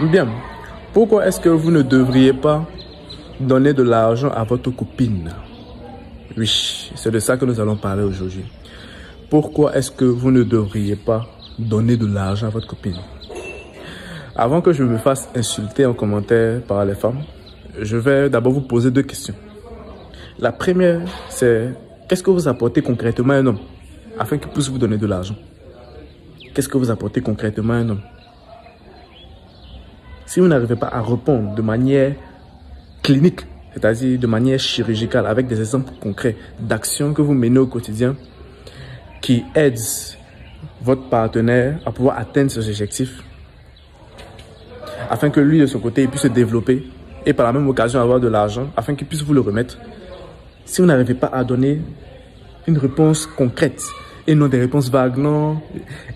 Bien. Pourquoi est-ce que vous ne devriez pas donner de l'argent à votre copine? Oui, c'est de ça que nous allons parler aujourd'hui. Pourquoi est-ce que vous ne devriez pas donner de l'argent à votre copine? Avant que je me fasse insulter en commentaire par les femmes, je vais d'abord vous poser deux questions. La première, c'est qu'est-ce que vous apportez concrètement à un homme afin qu'il puisse vous donner de l'argent? Qu'est-ce que vous apportez concrètement à un homme? Si vous n'arrivez pas à répondre de manière clinique, c'est-à-dire de manière chirurgicale, avec des exemples concrets d'actions que vous menez au quotidien qui aident votre partenaire à pouvoir atteindre ses objectifs, afin que lui, de son côté, il puisse se développer et par la même occasion avoir de l'argent, afin qu'il puisse vous le remettre. Si vous n'arrivez pas à donner une réponse concrète et non des réponses vagues, non,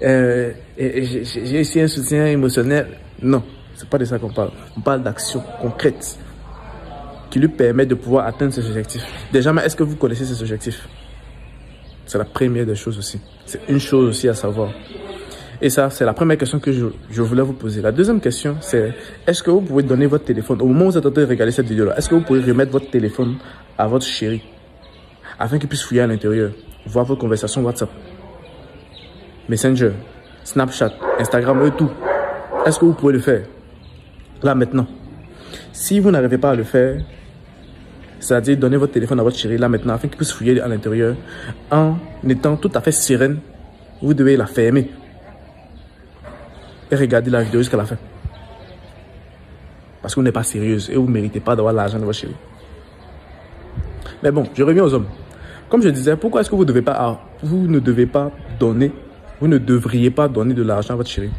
j'ai ici un soutien émotionnel, non, c'est pas de ça qu'on parle. On parle d'actions concrètes qui lui permettent de pouvoir atteindre ses objectifs. Déjà, mais est-ce que vous connaissez ces objectifs? C'est la première des choses aussi. C'est une chose aussi à savoir. Et ça, c'est la première question que je voulais vous poser. La deuxième question, c'est est-ce que vous pouvez donner votre téléphone, au moment où vous êtes en train de regarder cette vidéo-là, est-ce que vous pouvez remettre votre téléphone à votre chéri afin qu'il puisse fouiller à l'intérieur, voir vos conversations WhatsApp, Messenger, Snapchat, Instagram et tout? Est-ce que vous pouvez le faire là maintenant? Si vous n'arrivez pas à le faire, c'est-à-dire donner votre téléphone à votre chéri là maintenant afin qu'il puisse fouiller à l'intérieur en étant tout à fait sereine, vous devez la fermer et regarder la vidéo jusqu'à la fin. Parce que vous n'êtes pas sérieuse et vous ne méritez pas d'avoir l'argent de votre chéri. Mais bon, je reviens aux hommes. Comme je disais, pourquoi est-ce que vous ne devriez pas donner de l'argent à votre chéri?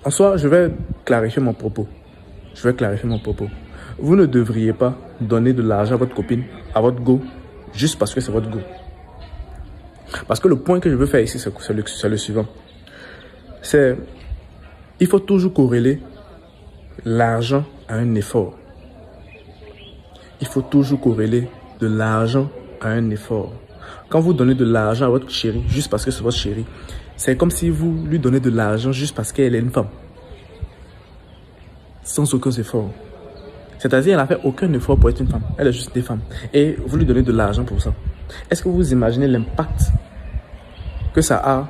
En soi, je vais clarifier mon propos. Vous ne devriez pas donner de l'argent à votre copine, à votre go, juste parce que c'est votre go. Parce que le point que je veux faire ici, c'est le suivant. Il faut toujours corréler l'argent à un effort. Il faut toujours corréler de l'argent à un effort. Quand vous donnez de l'argent à votre chérie, juste parce que c'est votre chérie, c'est comme si vous lui donnez de l'argent juste parce qu'elle est une femme. Sans aucun effort. C'est-à-dire, elle n'a fait aucun effort pour être une femme. Elle est juste une femme. Et vous lui donnez de l'argent pour ça. Est-ce que vous imaginez l'impact que ça a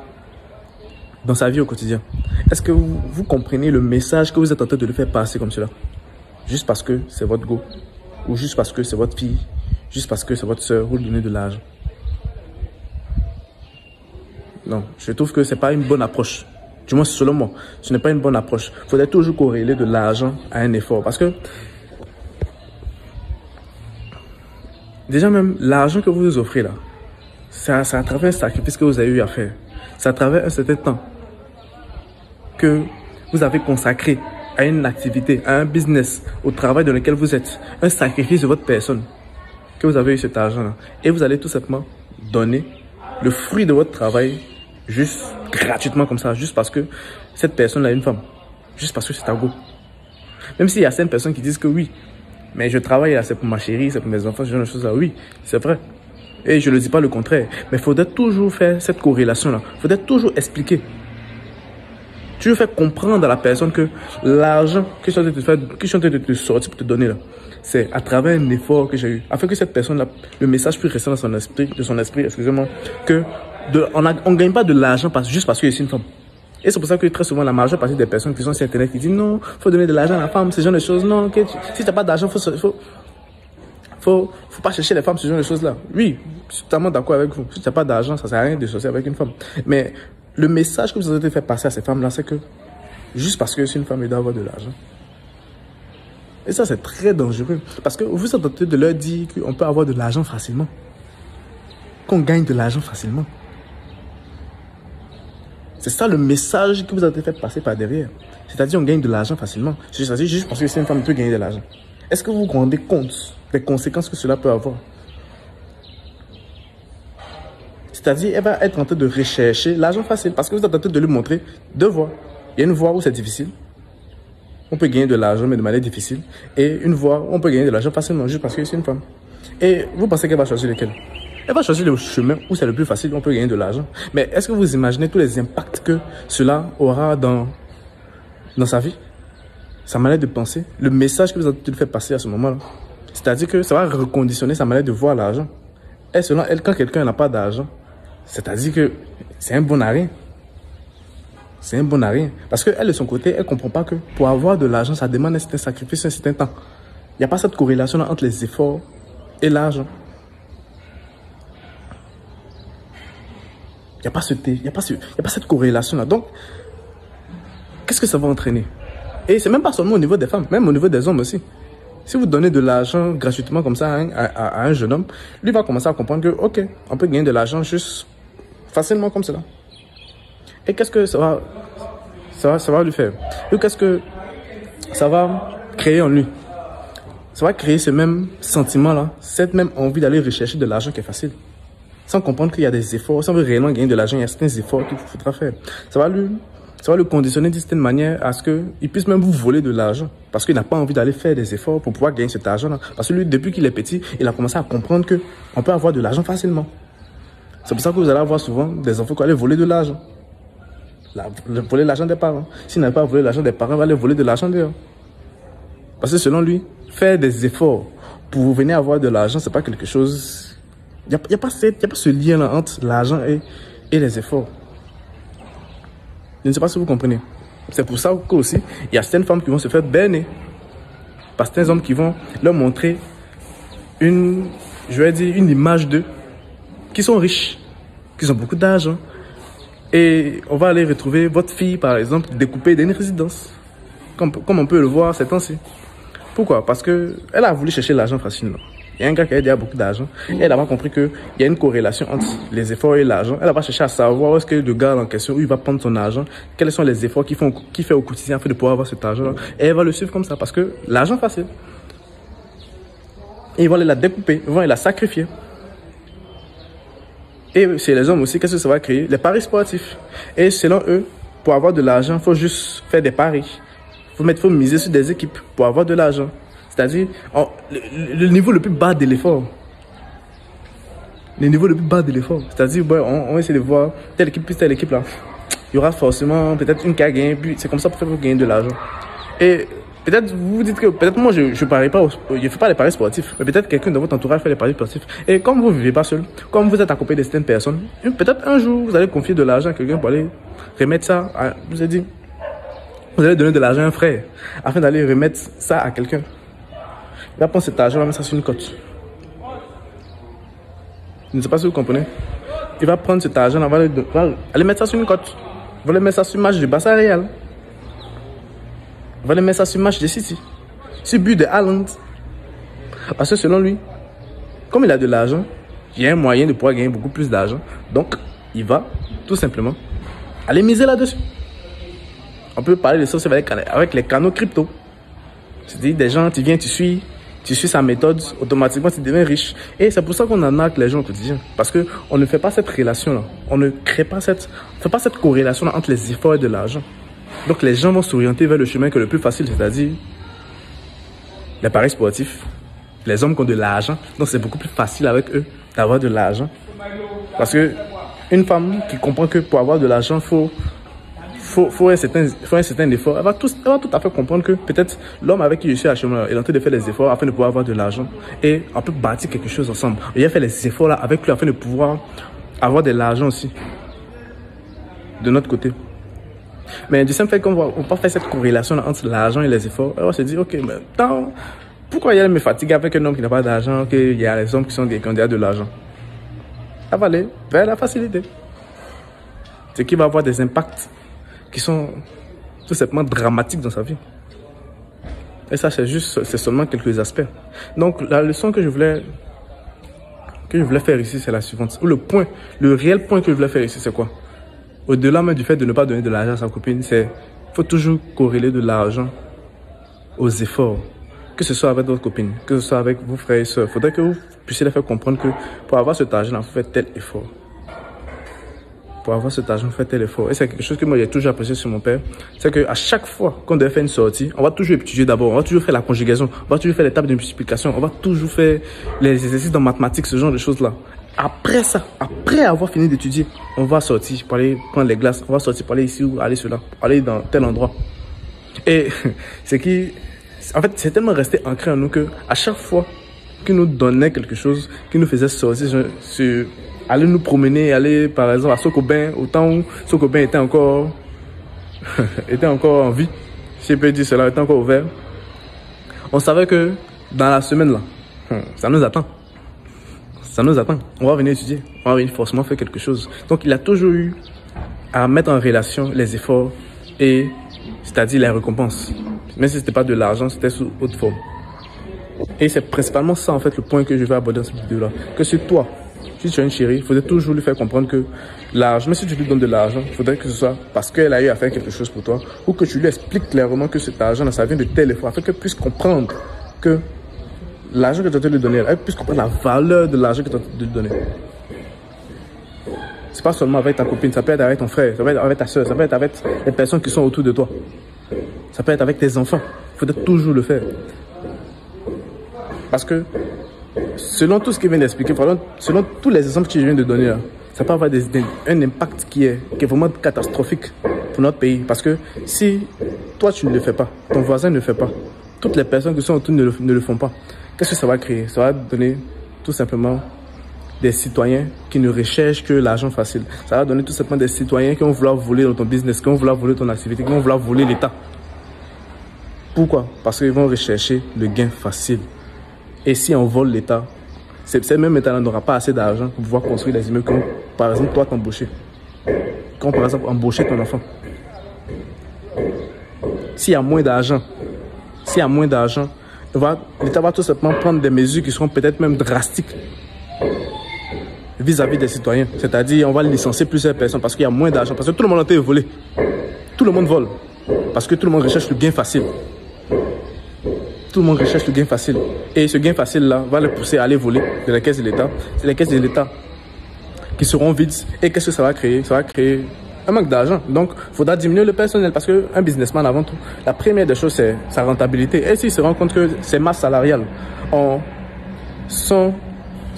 dans sa vie au quotidien? Est-ce que vous comprenez le message que vous êtes en train de lui faire passer comme cela? Juste parce que c'est votre go. Ou juste parce que c'est votre fille. Juste parce que c'est votre soeur. Vous lui donnez de l'argent. Non, je trouve que ce n'est pas une bonne approche. Du moins, selon moi, ce n'est pas une bonne approche. Il faudrait toujours corréler de l'argent à un effort. Parce que, déjà même, l'argent que vous vous offrez là, c'est à travers un sacrifice que vous avez eu à faire. C'est à travers un certain temps que vous avez consacré à une activité, à un business, au travail dans lequel vous êtes. Un sacrifice de votre personne que vous avez eu cet argent là. Et vous allez tout simplement donner le fruit de votre travail juste gratuitement comme ça, juste parce que cette personne a une femme, juste parce que c'est un go. Même s'il y a certaines personnes qui disent que oui, mais je travaille là, c'est pour ma chérie, c'est pour mes enfants, ce genre de choses là, oui, c'est vrai. Et je ne dis pas le contraire, mais il faudrait toujours faire cette corrélation là, il faudrait toujours expliquer. Toujours faire comprendre à la personne que l'argent que je suis en train de te sortir pour te donner là, c'est à travers un effort que j'ai eu, afin que cette personne là, le message puisse rester dans son esprit, excusez-moi, que on ne gagne pas de l'argent juste parce que je suis une femme. Et c'est pour ça que très souvent, la majeure partie des personnes qui sont sur Internet qui disent non, il faut donner de l'argent à la femme, ce genre de choses. Non, okay, si tu n'as pas d'argent, faut pas chercher les femmes, ce genre de choses-là. Oui, je suis totalement d'accord avec vous. Si tu n'as pas d'argent, ça ne sert à rien de sortir avec une femme. Mais le message que vous avez fait passer à ces femmes-là, c'est que juste parce que c'est une femme, elle doit avoir de l'argent. Et ça, c'est très dangereux. Parce que vous êtes en train de leur dire qu'on peut avoir de l'argent facilement. Qu'on gagne de l'argent facilement. C'est ça le message que vous avez fait passer par derrière. C'est-à-dire on gagne de l'argent facilement. C'est-à-dire juste parce que c'est une femme qui peut gagner de l'argent. Est-ce que vous vous rendez compte des conséquences que cela peut avoir? C'est-à-dire elle va être en train de rechercher l'argent facile parce que vous êtes en train de lui montrer deux voies. Il y a une voie où c'est difficile. On peut gagner de l'argent mais de manière difficile. Et une voie où on peut gagner de l'argent facilement juste parce que c'est une femme. Et vous pensez qu'elle va choisir lequel? Elle va choisir le chemin où c'est le plus facile, où on peut gagner de l'argent. Mais est-ce que vous imaginez tous les impacts que cela aura dans sa vie? sa manière de penser, le message que vous avez fait passer à ce moment-là. C'est-à-dire que ça va reconditionner sa manière de voir l'argent. Et selon elle, quand quelqu'un n'a pas d'argent, c'est-à-dire que c'est un bon à rien. C'est un bon à rien. Parce qu'elle, de son côté, elle ne comprend pas que pour avoir de l'argent, ça demande un certain sacrifice, un certain temps. Il n'y a pas cette corrélation entre les efforts et l'argent. Il n'y a pas cette corrélation-là. Donc, qu'est-ce que ça va entraîner? Et c'est même pas seulement au niveau des femmes, même au niveau des hommes aussi. Si vous donnez de l'argent gratuitement comme ça à un jeune homme, lui va commencer à comprendre que, ok, on peut gagner de l'argent juste facilement comme cela. Et qu'est-ce que ça va lui faire? Et qu'est-ce que ça va créer en lui? Ça va créer ce même sentiment-là, cette même envie d'aller rechercher de l'argent qui est facile. Sans comprendre qu'il y a des efforts, si on veut réellement gagner de l'argent, il y a certains efforts qu'il faudra faire. Ça va le conditionner d'une certaine manière à ce qu'il puisse même vous voler de l'argent. Parce qu'il n'a pas envie d'aller faire des efforts pour pouvoir gagner cet argent-là. Parce que lui, depuis qu'il est petit, il a commencé à comprendre qu'on peut avoir de l'argent facilement. C'est pour ça que vous allez avoir souvent des enfants qui allaient voler de l'argent. Voler l'argent des parents. S'il n'a pas volé l'argent des parents, il va aller voler de l'argent dehors. Parce que selon lui, faire des efforts pour venir avoir de l'argent, c'est pas quelque chose... Il n'y a pas ce lien-là entre l'argent et les efforts. Je ne sais pas si vous comprenez. C'est pour ça qu'aussi, il y a certaines femmes qui vont se faire berner par certains hommes qui vont leur montrer une image d'eux, qui sont riches, qui ont beaucoup d'argent. Et on va aller retrouver votre fille, par exemple, découpée d'une résidence. Comme on peut le voir ces temps-ci. Pourquoi? Parce qu'elle a voulu chercher l'argent facilement. Il y a un gars qui a déjà beaucoup d'argent. Et elle n'a pas compris qu'il y a une corrélation entre les efforts et l'argent. Elle va chercher à savoir où est-ce que le gars en question, où il va prendre son argent, quels sont les efforts qu'il fait au quotidien afin de pouvoir avoir cet argent-là. Et elle va le suivre comme ça parce que l'argent est facile. Et ils vont aller la découper, ils vont aller la sacrifier. Et chez les hommes aussi, qu'est-ce que ça va créer? Les paris sportifs. Et selon eux, pour avoir de l'argent, il faut juste faire des paris. Il faut miser sur des équipes pour avoir de l'argent. C'est-à-dire, le niveau le plus bas de l'effort. Le niveau le plus bas de l'effort. C'est-à-dire, on va essayer de voir telle équipe plus telle équipe là. Il y aura forcément peut-être une qui a gagné, puis c'est comme ça pour faire gagner de l'argent. Et peut-être vous vous dites que peut-être moi je parie pas, je fais pas les paris sportifs, mais peut-être quelqu'un de votre entourage fait les paris sportifs. Et comme vous vivez pas seul, comme vous êtes accompagné de certaines personnes, peut-être un jour vous allez confier de l'argent à quelqu'un pour aller remettre ça. Je vous ai dit, vous allez donner de l'argent à un frère afin d'aller remettre ça à quelqu'un. Il va prendre cet argent, il va mettre ça sur une cote. Je ne sais pas si vous comprenez. Il va prendre cet argent, il va aller mettre ça sur une cote. Il va aller mettre ça sur le match de Barça Real. Il va aller mettre ça sur le match de City. Sur le but de Haaland. Parce que selon lui, comme il a de l'argent, il y a un moyen de pouvoir gagner beaucoup plus d'argent. Donc, il va tout simplement aller miser là-dessus. On peut parler de ça avec les canaux crypto. C'est-à-dire des gens, tu viens, tu suis sa méthode, automatiquement tu deviens riche. Et c'est pour ça qu'on en arnaque les gens au quotidien. Parce qu'on ne fait pas cette relation-là. On ne fait pas cette corrélation-là entre les efforts et de l'argent. Donc les gens vont s'orienter vers le chemin qui est le plus facile, c'est-à-dire les paris sportifs. Les hommes qui ont de l'argent, donc c'est beaucoup plus facile avec eux d'avoir de l'argent. Parce que une femme qui comprend que pour avoir de l'argent, faut un certain effort. Elle va tout à fait comprendre que peut-être l'homme avec qui je suis actuellement, il est en train de faire les efforts afin de pouvoir avoir de l'argent. Et on peut bâtir quelque chose ensemble. Il a fait les efforts là avec lui afin de pouvoir avoir de l'argent aussi. De notre côté. Mais du simple fait qu'on va pas faire cette corrélation entre l'argent et les efforts, on va se dire, ok, mais pourquoi il y a me fatiguer avec un homme qui n'a pas d'argent, qu'il y a les hommes qui ont de l'argent? Ça va aller vers la facilité. Ce qui va avoir des impacts qui sont tout simplement dramatiques dans sa vie. Et ça, c'est seulement quelques aspects. Donc, la leçon que je voulais faire ici, c'est la suivante. Le réel point que je voulais faire ici, c'est quoi? Au-delà même du fait de ne pas donner de l'argent à sa copine, faut toujours corréler de l'argent aux efforts. Que ce soit avec votre copine, que ce soit avec vos frères et sœurs. Il faudrait que vous puissiez les faire comprendre que pour avoir cet argent, il faut faire tel effort. Pour avoir cet argent, fait tel effort. Et c'est quelque chose que moi j'ai toujours apprécié sur mon père. C'est qu'à chaque fois qu'on doit faire une sortie, on va toujours étudier d'abord, on va toujours faire la conjugaison, on va toujours faire l'étape de multiplication, on va toujours faire les exercices en mathématiques, ce genre de choses-là. Après ça, après avoir fini d'étudier, on va sortir pour aller prendre les glaces, on va sortir pour aller ici ou aller cela, aller dans tel endroit. Et en fait, c'est tellement resté ancré en nous que à chaque fois qu'il nous donnait quelque chose, qu'il nous faisait sortir, aller nous promener, aller par exemple à Sokobin, au temps où Sokobin était encore en vie, si je peux dire cela, était encore ouvert. On savait que dans la semaine là, ça nous attend. Ça nous attend. On va venir étudier. On va venir forcément faire quelque chose. Donc, il a toujours eu à mettre en relation les efforts et, c'est-à-dire les récompenses. Même si ce n'était pas de l'argent, c'était sous autre forme. Et c'est principalement ça, en fait, le point que je vais aborder dans cette vidéo-là. Que c'est toi, si tu as une chérie, il faudrait toujours lui faire comprendre que l'argent, même si tu lui donnes de l'argent, il faudrait que ce soit parce qu'elle a eu à faire quelque chose pour toi, ou que tu lui expliques clairement que cet argent, ça vient de tel effort, afin qu'elle puisse comprendre que l'argent que tu es en train de lui donner, elle puisse comprendre la valeur de l'argent que tu es en train de lui donner. C'est pas seulement avec ta copine, ça peut être avec ton frère, ça peut être avec ta soeur, ça peut être avec les personnes qui sont autour de toi. Ça peut être avec tes enfants. Il faudrait toujours le faire. Parce que, selon tout ce qu'il vient d'expliquer, selon tous les exemples que je viens de donner, là, ça peut avoir un impact qui est vraiment catastrophique pour notre pays. Parce que si toi tu ne le fais pas, ton voisin ne le fait pas, toutes les personnes qui sont autour ne le font pas, qu'est-ce que ça va créer? Ça va donner tout simplement des citoyens qui ne recherchent que l'argent facile. Ça va donner tout simplement des citoyens qui vont vouloir voler dans ton business, qui vont vouloir voler ton activité, qui vont vouloir voler l'État. Pourquoi? Parce qu'ils vont rechercher le gain facile. Et si on vole l'État, ces mêmes États n'aura pas assez d'argent pour pouvoir construire des immeubles comme, par exemple, toi t'embaucher. Comme par exemple, embaucher ton enfant. S'il y a moins d'argent, l'État va tout simplement prendre des mesures qui seront peut-être même drastiques vis-à-vis des citoyens. C'est-à-dire, on va licencier plusieurs personnes parce qu'il y a moins d'argent. Parce que tout le monde a été volé. Tout le monde vole. Parce que tout le monde recherche le gain facile. Tout le monde recherche le gain facile. Et ce gain facile-là va le pousser à aller voler de la caisse de l'État. C'est les caisses de l'État qui seront vides. Et qu'est-ce que ça va créer? Ça va créer un manque d'argent. Donc, il faudra diminuer le personnel parce qu'un businessman, avant tout, la première des choses, c'est sa rentabilité. Et s'il se rend compte que ces masses salariales sont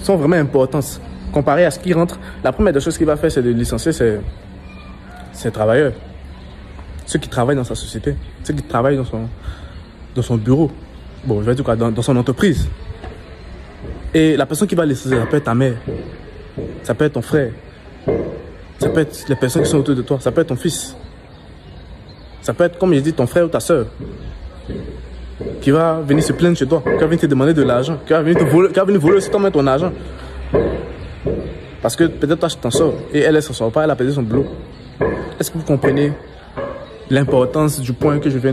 vraiment importantes comparé à ce qui rentre, la première des choses qu'il va faire, c'est de licencier ses travailleurs. Ceux qui travaillent dans sa société, ceux qui travaillent dans son bureau. Bon, je vais dire quoi, dans son entreprise. Et la personne qui va licencier, ça peut être ta mère, ça peut être ton frère, ça peut être les personnes qui sont autour de toi, ça peut être ton fils. Ça peut être, comme je dis, ton frère ou ta soeur qui va venir se plaindre chez toi, qui va venir te demander de l'argent, qui va venir voler aussi ton argent. Parce que peut-être toi, tu t'en sors et elle ne s'en sort pas, elle a perdu son boulot. Est-ce que vous comprenez l'importance du point que je viens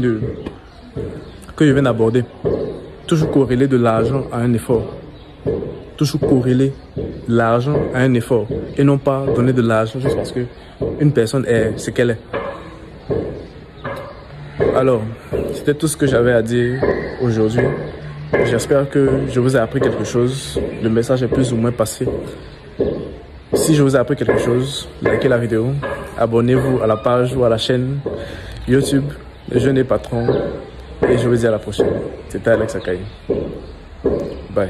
d'aborder? Toujours corréler de l'argent à un effort. Toujours corréler l'argent à un effort. Et non pas donner de l'argent juste parce qu'une personne est ce qu'elle est. Alors, c'était tout ce que j'avais à dire aujourd'hui. J'espère que je vous ai appris quelque chose. Le message est plus ou moins passé. Si je vous ai appris quelque chose, likez la vidéo, abonnez-vous à la page ou à la chaîne YouTube Le Jeune et Patron et je vous dis à la prochaine. C'était Alex Akaï. Bye.